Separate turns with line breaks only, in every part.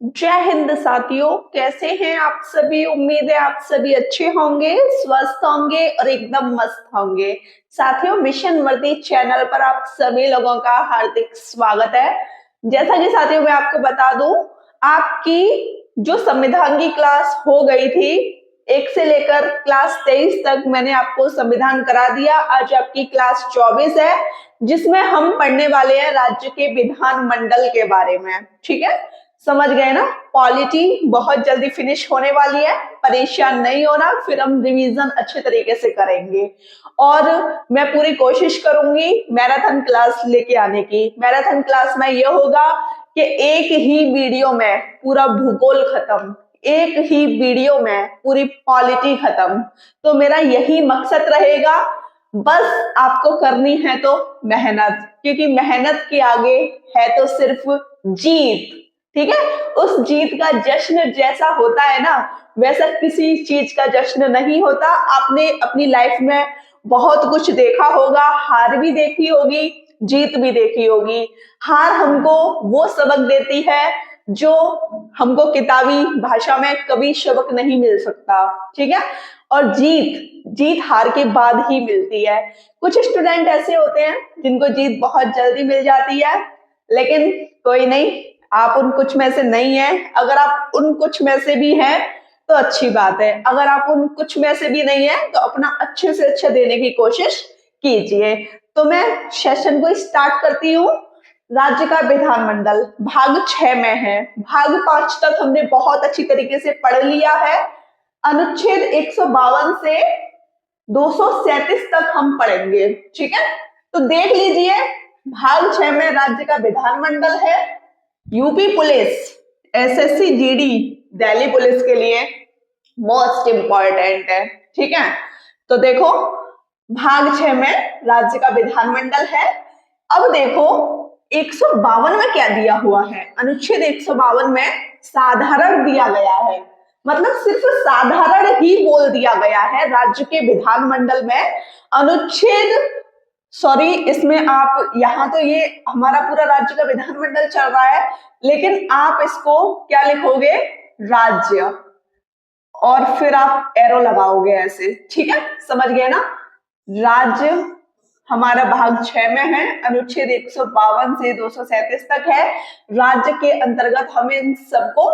जय हिंद साथियों, कैसे हैं आप सभी। उम्मीद है आप सभी अच्छे होंगे, स्वस्थ होंगे और एकदम मस्त होंगे। साथियों, मिशन वर्दी चैनल पर आप सभी लोगों का हार्दिक स्वागत है। जैसा कि साथियों मैं आपको बता दूं, आपकी जो संविधान की क्लास हो गई थी 1 से लेकर क्लास 23 तक मैंने आपको संविधान करा दिया। आज आपकी क्लास 24 है, जिसमें हम पढ़ने वाले हैं राज्य के विधानमंडल के बारे में। ठीक है, समझ गए ना। पॉलिटी बहुत जल्दी फिनिश होने वाली है, परेशान नहीं होना, फिर हम रिवीजन अच्छे तरीके से करेंगे और मैं पूरी कोशिश करूंगी मैराथन क्लास लेके आने की। मैराथन क्लास में यह होगा कि एक ही वीडियो में पूरा भूगोल खत्म, एक ही वीडियो में पूरी पॉलिटी खत्म। तो मेरा यही मकसद रहेगा, बस आपको करनी है तो मेहनत, क्योंकि मेहनत के आगे है तो सिर्फ जीत। ठीक है, उस जीत का जश्न जैसा होता है ना, वैसा किसी चीज का जश्न नहीं होता। आपने अपनी लाइफ में बहुत कुछ देखा होगा, हार भी देखी होगी, जीत भी देखी होगी। हार हमको वो सबक देती है जो हमको किताबी भाषा में कभी सबक नहीं मिल सकता। ठीक है, और जीत हार के बाद ही मिलती है। कुछ स्टूडेंट ऐसे होते हैं जिनको जीत बहुत जल्दी मिल जाती है, लेकिन कोई नहीं, आप उन कुछ में से नहीं है। अगर आप उन कुछ में से भी हैं तो अच्छी बात है, अगर आप उन कुछ में से भी नहीं है तो अपना अच्छे से अच्छा देने की कोशिश कीजिए। तो मैं सेशन को स्टार्ट करती हूँ। राज्य का विधानमंडल भाग 6 में है। भाग 5 तक हमने बहुत अच्छी तरीके से पढ़ लिया है। अनुच्छेद 152 से 237 तक हम पढ़ेंगे। ठीक है, तो देख लीजिए, भाग 6 में राज्य का विधानमंडल है। UP police, SSC GD, Delhi police के लिए मोस्ट इंपॉर्टेंट है। ठीक है, तो देखो भाग 6 में राज्य का विधानमंडल है। अब देखो 152 में क्या दिया हुआ है। अनुच्छेद 152 में साधारण दिया गया है, मतलब सिर्फ साधारण ही बोल दिया गया है राज्य के विधानमंडल में। अनुच्छेद इसमें आप यहाँ तो ये हमारा पूरा राज्य का विधानमंडल चल रहा है, लेकिन आप इसको क्या लिखोगे, राज्य, और फिर आप एरो लगाओगे ऐसे। ठीक है, समझ गए ना। राज्य हमारा भाग 6 में है, अनुच्छेद 152 से 237 तक है। राज्य के अंतर्गत हम इन सबको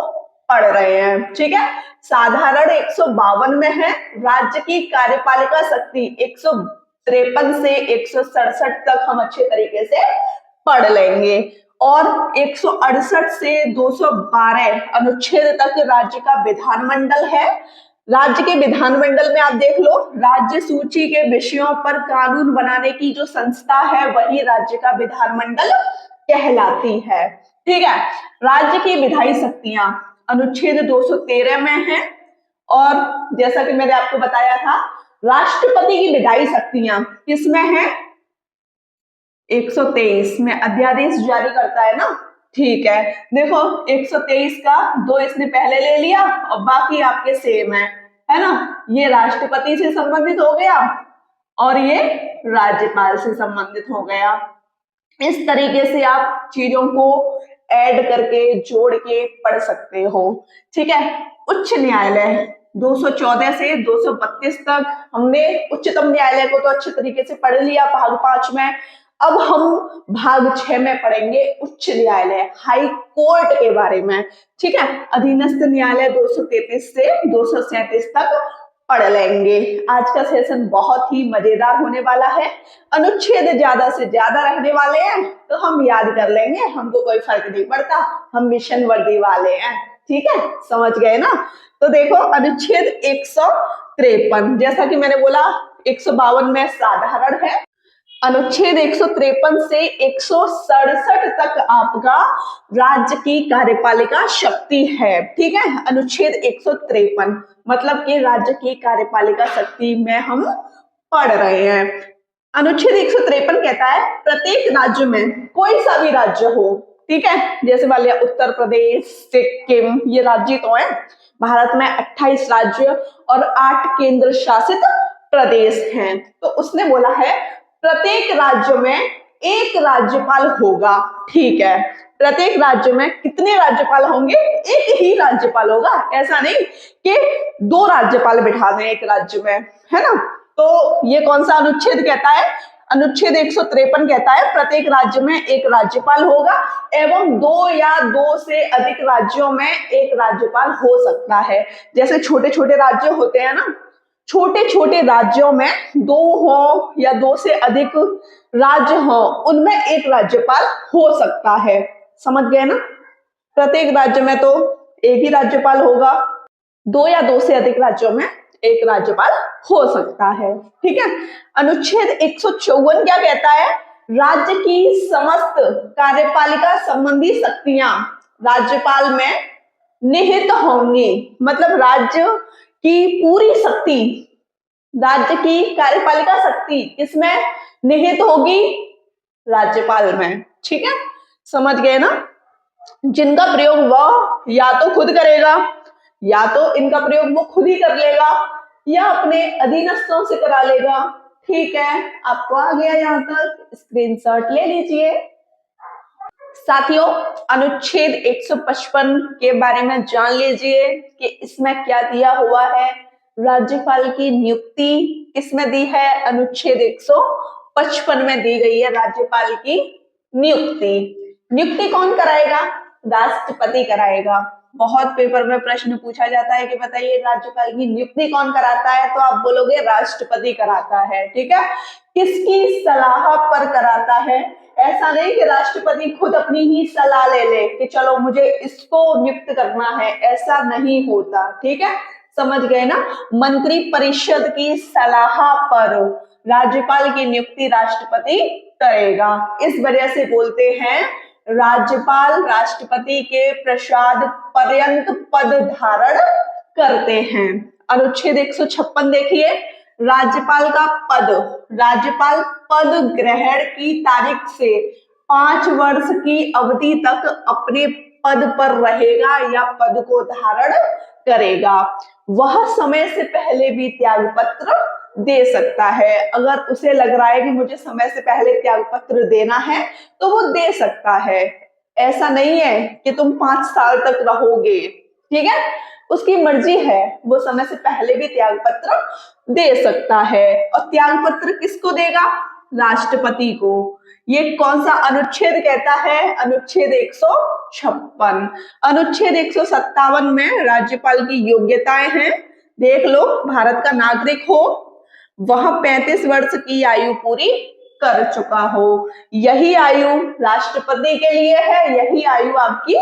पढ़ रहे हैं। ठीक है, साधारण 152 में है। राज्य की कार्यपालिका शक्ति 153 से 167 तक हम अच्छे तरीके से पढ़ लेंगे, और 168 से 212 अनुच्छेद तक राज्य का विधानमंडल है। राज्य के विधानमंडल में आप देख लो, राज्य सूची के विषयों पर कानून बनाने की जो संस्था है वही राज्य का विधानमंडल कहलाती है। ठीक है, राज्य की विधायी शक्तियां अनुच्छेद 213 में है, और जैसा कि मैंने आपको बताया था, राष्ट्रपति की विधायी शक्तियां किसमें है, 123 में अध्यादेश जारी करता है ना। ठीक है, देखो 123 का 2 इसने पहले ले लिया और बाकी आपके सेम है ना। ये राष्ट्रपति से संबंधित हो गया और ये राज्यपाल से संबंधित हो गया। इस तरीके से आप चीजों को ऐड करके जोड़ के पढ़ सकते हो। ठीक है, उच्च न्यायालय 214 से 232 तक हमने उच्चतम न्यायालय को तो अच्छे तरीके से पढ़ लिया भाग 5 में। अब हम भाग 6 में पढ़ेंगे उच्च न्यायालय, हाई कोर्ट के बारे में। ठीक है, अधीनस्थ न्यायालय 233 से 237 तक पढ़ लेंगे। आज का सेशन बहुत ही मजेदार होने वाला है। अनुच्छेद ज्यादा से ज्यादा रहने वाले हैं तो हम याद कर लेंगे, हमको कोई फर्क नहीं पड़ता, हम मिशन वर्दी वाले हैं। ठीक है, समझ गए ना। तो देखो अनुच्छेद 153, जैसा कि मैंने बोला 152 में साधारण है। अनुच्छेद 153 से 167 तक आपका राज्य की कार्यपालिका शक्ति है। ठीक है, अनुच्छेद 153 मतलब कि राज्य की कार्यपालिका शक्ति में हम पढ़ रहे हैं। अनुच्छेद 153 कहता है प्रत्येक राज्य में, कोई सा भी राज्य हो, ठीक है, जैसे मान लिया उत्तर प्रदेश, सिक्किम, ये राज्य तो है। भारत में 28 राज्य और 8 केंद्र शासित प्रदेश हैं। तो उसने बोला है प्रत्येक राज्य में एक राज्यपाल होगा। ठीक है, प्रत्येक राज्य में कितने राज्यपाल होंगे? एक ही राज्यपाल होगा। ऐसा नहीं कि दो राज्यपाल बिठा दें एक राज्य में, है ना। तो ये कौन सा अनुच्छेद कहता है? अनुच्छेद 153 कहता है प्रत्येक राज्य में एक राज्यपाल होगा एवं दो या दो से अधिक राज्यों में एक राज्यपाल हो सकता है। जैसे छोटे छोटे राज्य होते हैं ना, छोटे छोटे राज्यों में दो हो या दो से अधिक राज्य हो, उनमें एक राज्यपाल हो सकता है। समझ गए ना? प्रत्येक राज्य में तो एक ही राज्यपाल होगा, दो या दो से अधिक राज्यों में एक राज्यपाल हो सकता है। ठीक है। अनुच्छेद 154 क्या कहता है? राज्य की समस्त कार्यपालिका संबंधी शक्तियां राज्यपाल में निहित होंगी। मतलब राज्य की पूरी शक्ति, राज्य की कार्यपालिका शक्ति किसमें निहित होगी? राज्यपाल में। ठीक है, समझ गए ना? जिनका प्रयोग वह या तो खुद करेगा, या तो इनका प्रयोग वो खुद ही कर लेगा, या अपने अधीनस्थों से करा लेगा। ठीक है, आपको आ गया यहाँ तक, स्क्रीनशॉट ले लीजिए। साथियों, अनुच्छेद 155 के बारे में जान लीजिए कि इसमें क्या दिया हुआ है। राज्यपाल की नियुक्ति किसमें दी है? अनुच्छेद 155 में दी गई है राज्यपाल की नियुक्ति। नियुक्ति कौन कराएगा? राष्ट्रपति कराएगा। बहुत पेपर में प्रश्न पूछा जाता है कि बताइए राज्यपाल की नियुक्ति कौन कराता है, तो आप बोलोगे राष्ट्रपति कराता है। ठीक है, किसकी सलाह पर कराता है? ऐसा नहीं कि राष्ट्रपति खुद अपनी ही सलाह ले ले कि चलो मुझे इसको नियुक्त करना है, ऐसा नहीं होता। ठीक है, समझ गए ना? मंत्री परिषद की सलाह पर राज्यपाल की नियुक्ति राष्ट्रपति करेगा। इस वजह से बोलते हैं राज्यपाल राष्ट्रपति के प्रसाद पर्यंत पद धारण करते हैं। अनुच्छेद 156 देखिए, राज्यपाल का पद, राज्यपाल पद ग्रहण की तारीख से 5 वर्ष की अवधि तक अपने पद पर रहेगा या पद को धारण करेगा। वह समय से पहले भी त्याग पत्र दे सकता है। अगर उसे लग रहा है कि मुझे समय से पहले त्याग पत्र देना है तो वो दे सकता है। ऐसा नहीं है कि तुम 5 साल तक रहोगे। ठीक है, उसकी मर्जी है, वो समय से पहले भी त्याग पत्र दे सकता है। और त्याग पत्र किसको देगा? राष्ट्रपति को। ये कौन सा अनुच्छेद कहता है? अनुच्छेद 156। अनुच्छेद 157 में राज्यपाल की योग्यताएं हैं। देख लो, भारत का नागरिक हो, वह 35 वर्ष की आयु पूरी कर चुका हो। यही आयु राष्ट्रपति के लिए है, यही आयु आपकी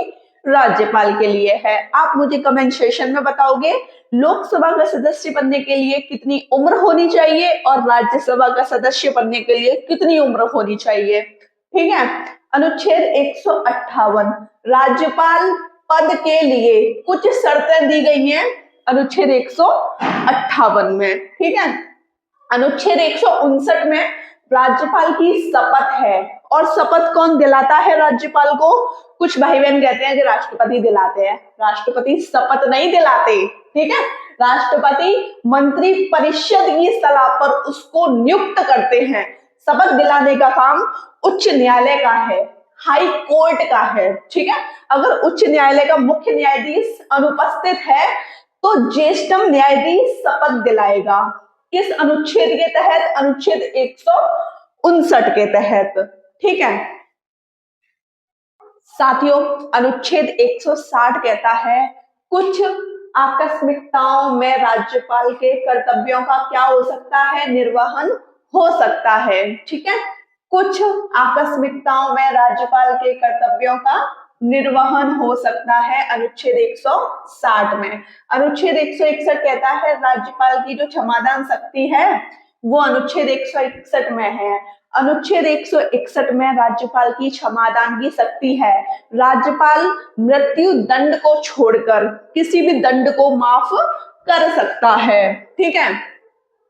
राज्यपाल के लिए है। आप मुझे कमेंट सेशन में बताओगे लोकसभा का सदस्य बनने के लिए कितनी उम्र होनी चाहिए और राज्यसभा का सदस्य बनने के लिए कितनी उम्र होनी चाहिए। ठीक है, अनुच्छेद 158 राज्यपाल पद के लिए कुछ शर्तें दी गई हैं अनुच्छेद 158 में। ठीक है, अनुच्छेद 159 में राज्यपाल की शपथ है, और शपथ कौन दिलाता है राज्यपाल को? कुछ भाई बहन कहते हैं कि राष्ट्रपति दिलाते हैं, राष्ट्रपति शपथ नहीं दिलाते। ठीक है, राष्ट्रपति मंत्री परिषद की सलाह पर उसको नियुक्त करते हैं। शपथ दिलाने का काम उच्च न्यायालय का है, हाई कोर्ट का है। ठीक है, अगर उच्च न्यायालय का मुख्य न्यायाधीश अनुपस्थित है तो ज्येष्ठतम न्यायाधीश शपथ दिलाएगा। किस अनुच्छेद के तहत? अनुच्छेद 159 के तहत। ठीक है साथियों, अनुच्छेद 160 कहता है कुछ आकस्मिकताओं में राज्यपाल के कर्तव्यों का क्या हो सकता है? निर्वहन हो सकता है। ठीक है, कुछ आकस्मिकताओं में राज्यपाल के कर्तव्यों का निर्वहन हो सकता है अनुच्छेद 160 में। अनुच्छेद 161 कहता है राज्यपाल की जो क्षमादान शक्ति है वो अनुच्छेद 161 में है। अनुच्छेद 161 में राज्यपाल की क्षमादान की शक्ति है। राज्यपाल मृत्यु दंड को छोड़कर किसी भी दंड को माफ कर सकता है। ठीक है,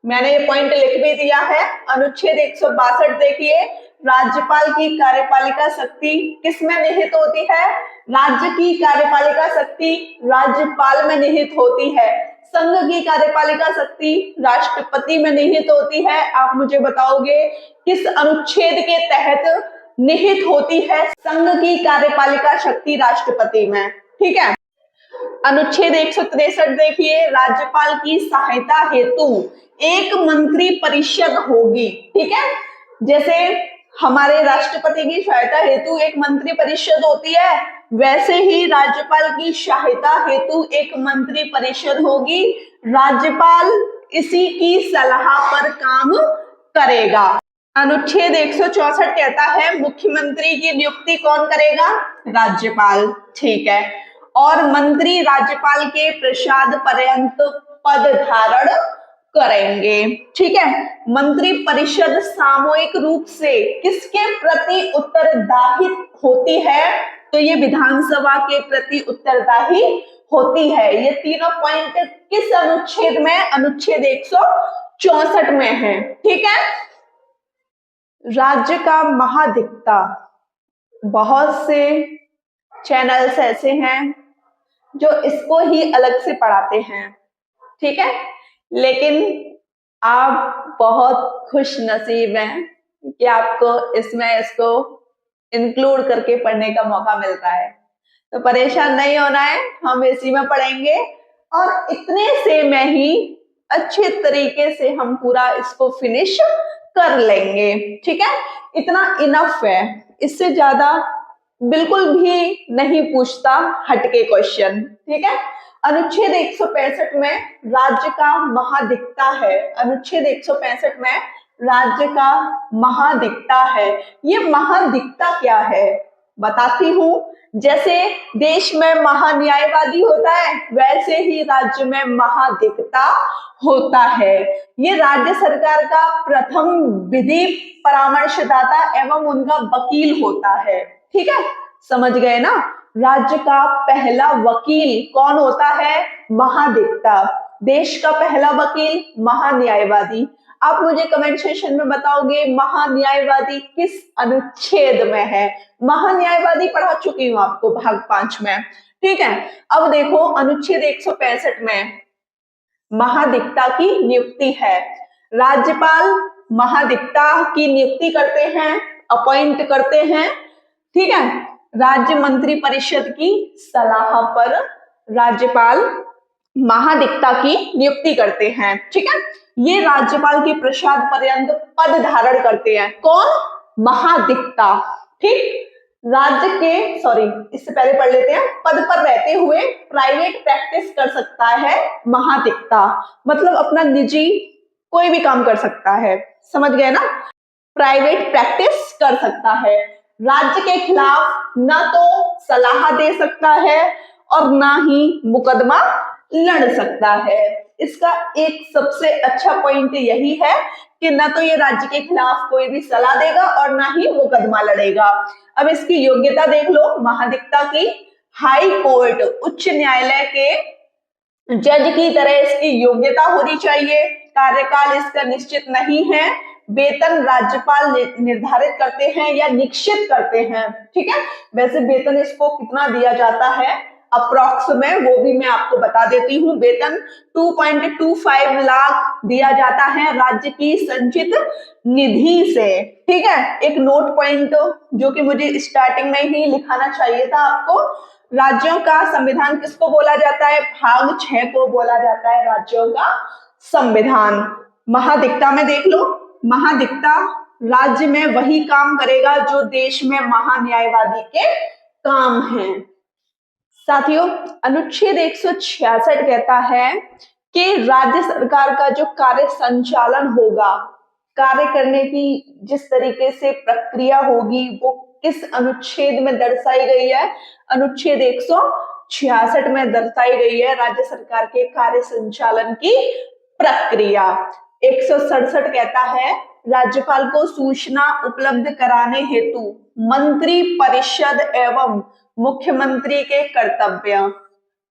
मैंने ये पॉइंट लिख भी दिया है। अनुच्छेद 162 देखिए, राज्यपाल की कार्यपालिका शक्ति किसमें निहित होती है? राज्य की कार्यपालिका शक्ति राज्यपाल में निहित होती है। संघ की कार्यपालिका शक्ति राष्ट्रपति में निहित होती है। आप मुझे बताओगे किस अनुच्छेद के तहत निहित होती है संघ की कार्यपालिका शक्ति राष्ट्रपति में? ठीक है, अनुच्छेद 163 देखिए, राज्यपाल की सहायता हेतु एक मंत्री परिषद होगी। ठीक है, जैसे हमारे राष्ट्रपति की सहायता हेतु एक मंत्री परिषद होती है, वैसे ही राज्यपाल की सहायता हेतु एक मंत्री परिषद होगी। राज्यपाल इसी की सलाह पर काम करेगा। अनुच्छेद 164 कहता है मुख्यमंत्री की नियुक्ति कौन करेगा? राज्यपाल। ठीक है, और मंत्री राज्यपाल के प्रसाद पर्यंत पद धारण करेंगे। ठीक है, मंत्री परिषद सामूहिक रूप से किसके प्रति उत्तरदायी होती है? तो ये विधानसभा के प्रति उत्तरदायी होती है। ये तीनों पॉइंट किस अनुच्छेद में? अनुच्छेद 164 में है। ठीक है, राज्य का महाधिवक्ता, बहुत से चैनल्स ऐसे हैं जो इसको ही अलग से पढ़ाते हैं। ठीक है, लेकिन आप बहुत खुश नसीब हैं कि आपको इसमें इसको इंक्लूड करके पढ़ने का मौका मिल रहा है, तो परेशान नहीं होना है, हम इसी में पढ़ेंगे और इतने से में ही अच्छे तरीके से हम पूरा इसको फिनिश कर लेंगे। ठीक है, इतना इनफ है, इससे ज्यादा बिल्कुल भी नहीं पूछता हटके क्वेश्चन। ठीक है, अनुच्छेद 165 में राज्य का महाधिवक्ता है। अनुच्छेद 165 में राज्य का महाधिवक्ता है। ये महाधिवक्ता क्या है बताती हूँ। जैसे देश में महान्यायवादी होता है, वैसे ही राज्य में महाधिवक्ता होता है। ये राज्य सरकार का प्रथम विधि परामर्शदाता एवं उनका वकील होता है। ठीक है, समझ गए ना? राज्य का पहला वकील कौन होता है? महाधिवक्ता। देश का पहला वकील महान्यायवादी। आप मुझे कमेंट सेक्शन में बताओगे महान्यायवादी किस अनुच्छेद में है? महान्यायवादी पढ़ा चुकी हूं आपको भाग 5 में। ठीक है, अब देखो अनुच्छेद 165 में महाधिवक्ता की नियुक्ति है। राज्यपाल महाधिवक्ता की नियुक्ति करते हैं, अपॉइंट करते हैं। ठीक है, राज्य मंत्री परिषद की सलाह पर राज्यपाल महाधिवक्ता की नियुक्ति करते हैं। ठीक है, ये राज्यपाल के प्रसाद पर्यंत पद धारण करते हैं। कौन? महाधिवक्ता। ठीक, राज्य के इससे पहले पढ़ लेते हैं। पद पर रहते हुए प्राइवेट प्रैक्टिस कर सकता है महाधिवक्ता, मतलब अपना निजी कोई भी काम कर सकता है। समझ गए ना? प्राइवेट प्रैक्टिस कर सकता है। राज्य के खिलाफ ना तो सलाह दे सकता है और ना ही मुकदमा लड़ सकता है। इसका एक सबसे अच्छा पॉइंट यही है कि ना तो ये राज्य के खिलाफ कोई भी सलाह देगा और ना ही मुकदमा लड़ेगा। अब इसकी योग्यता देख लो महाधिवक्ता की। हाई कोर्ट, उच्च न्यायालय के जज की तरह इसकी योग्यता होनी चाहिए। कार्यकाल इसका निश्चित नहीं है। वेतन राज्यपाल निर्धारित करते हैं या निश्चित करते हैं। ठीक है, वैसे वेतन इसको कितना दिया जाता है अप्रॉक्स में वो भी मैं आपको बता देती हूँ। वेतन 2.25 लाख दिया जाता है राज्य की संचित निधि से। ठीक है, एक नोट पॉइंट जो कि मुझे स्टार्टिंग में ही लिखाना चाहिए था आपको। राज्यों का संविधान किसको बोला जाता है? भाग 6 को बोला जाता है राज्यों का संविधान। महाधिवक्ता में देख लो, महाधिवक्ता राज्य में वही काम करेगा जो देश में महान्यायवादी के काम हैं। साथियों, अनुच्छेद 166 कहता है कि राज्य सरकार का जो कार्य संचालन होगा, कार्य करने की जिस तरीके से प्रक्रिया होगी वो किस अनुच्छेद में दर्शाई गई है? अनुच्छेद 166 में दर्शाई गई है राज्य सरकार के कार्य संचालन की प्रक्रिया। 167 कहता है राज्यपाल को सूचना उपलब्ध कराने हेतु मंत्री परिषद एवं मुख्यमंत्री के कर्तव्य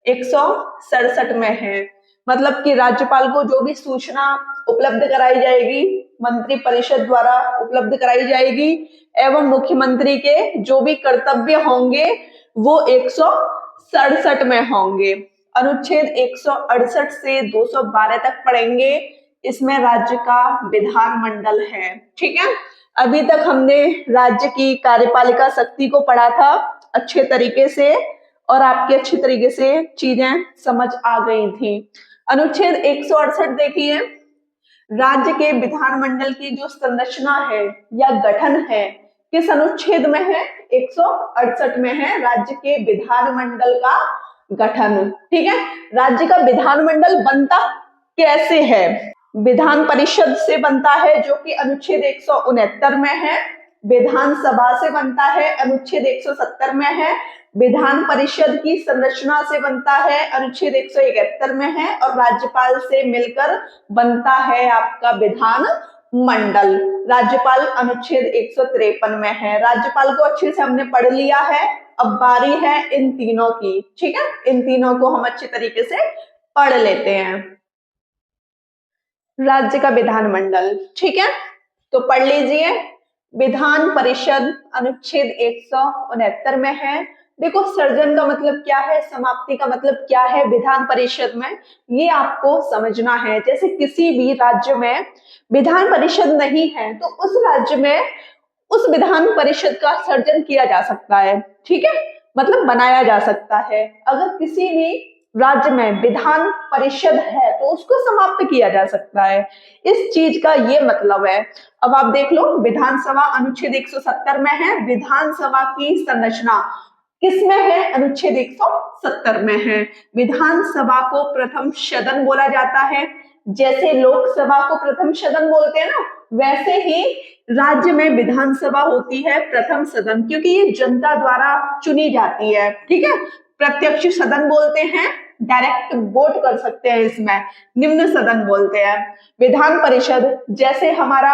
167 में है। मतलब कि राज्यपाल को जो भी सूचना उपलब्ध कराई जाएगी मंत्री परिषद द्वारा उपलब्ध कराई जाएगी एवं मुख्यमंत्री के जो भी कर्तव्य होंगे वो 167 में होंगे। अनुच्छेद 168 से 212 तक पढ़ेंगे। इसमें राज्य का विधानमंडल है। ठीक है, अभी तक हमने राज्य की कार्यपालिका शक्ति को पढ़ा था अच्छे तरीके से और आपकी अच्छी तरीके से चीजें समझ आ गई थी। अनुच्छेद 168 देखिए, राज्य के विधानमंडल की जो संरचना है या गठन है किस अनुच्छेद में है? 168 में है राज्य के विधानमंडल का गठन। ठीक है, राज्य का विधानमंडल बनता कैसे है? विधान परिषद से बनता है जो कि अनुच्छेद 169 में है, विधानसभा से बनता है अनुच्छेद 170 में है, विधान परिषद की संरचना से बनता है अनुच्छेद 171 में है और राज्यपाल से मिलकर बनता है आपका विधान मंडल। राज्यपाल अनुच्छेद 153 में है। राज्यपाल को अच्छे से हमने पढ़ लिया है, अब बारी है इन तीनों की। ठीक है, इन तीनों को हम अच्छे तरीके से पढ़ लेते हैं। राज्य का विधानमंडल, ठीक है, तो पढ़ लीजिए। विधान परिषद अनुच्छेद 169 में है। देखो, सर्जन का मतलब क्या है, समाप्ति का मतलब क्या है विधान परिषद में, ये आपको समझना है। जैसे किसी भी राज्य में विधान परिषद नहीं है तो उस राज्य में उस विधान परिषद का सर्जन किया जा सकता है। ठीक है, मतलब बनाया जा सकता है। अगर किसी भी राज्य में विधान परिषद है तो उसको समाप्त किया जा सकता है। इस चीज का ये मतलब है। अब आप देख लो, विधानसभा अनुच्छेद 170 में है। विधानसभा की संरचना किसमें है? अनुच्छेद 170 में है। विधानसभा को प्रथम सदन बोला जाता है। जैसे लोकसभा को प्रथम सदन बोलते हैं ना, वैसे ही राज्य में विधानसभा होती है प्रथम सदन, क्योंकि ये जनता द्वारा चुनी जाती है। ठीक है, प्रत्यक्ष सदन बोलते हैं, डायरेक्ट वोट कर सकते हैं, इसमें निम्न सदन बोलते हैं। विधान परिषद जैसे हमारा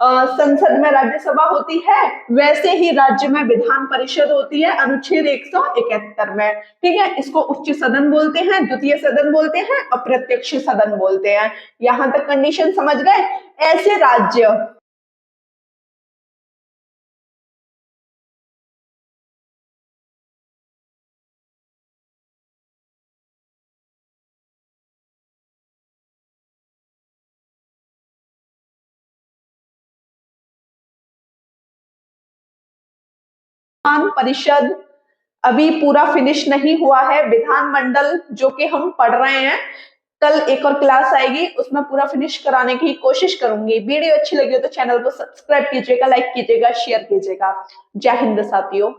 संसद में राज्यसभा होती है, वैसे ही राज्य में विधान परिषद होती है अनुच्छेद 171 में। ठीक है, इसको उच्च सदन बोलते हैं, द्वितीय सदन बोलते हैं और प्रत्यक्ष सदन बोलते हैं। यहां तक कंडीशन समझ गए? ऐसे राज्य विधान परिषद अभी पूरा फिनिश नहीं हुआ है। विधानमंडल जो कि हम पढ़ रहे हैं, कल एक और क्लास आएगी, उसमें पूरा फिनिश कराने की कोशिश करूंगी। वीडियो अच्छी लगी हो तो चैनल को सब्सक्राइब कीजिएगा, लाइक कीजिएगा, शेयर कीजिएगा। जय हिंद साथियों।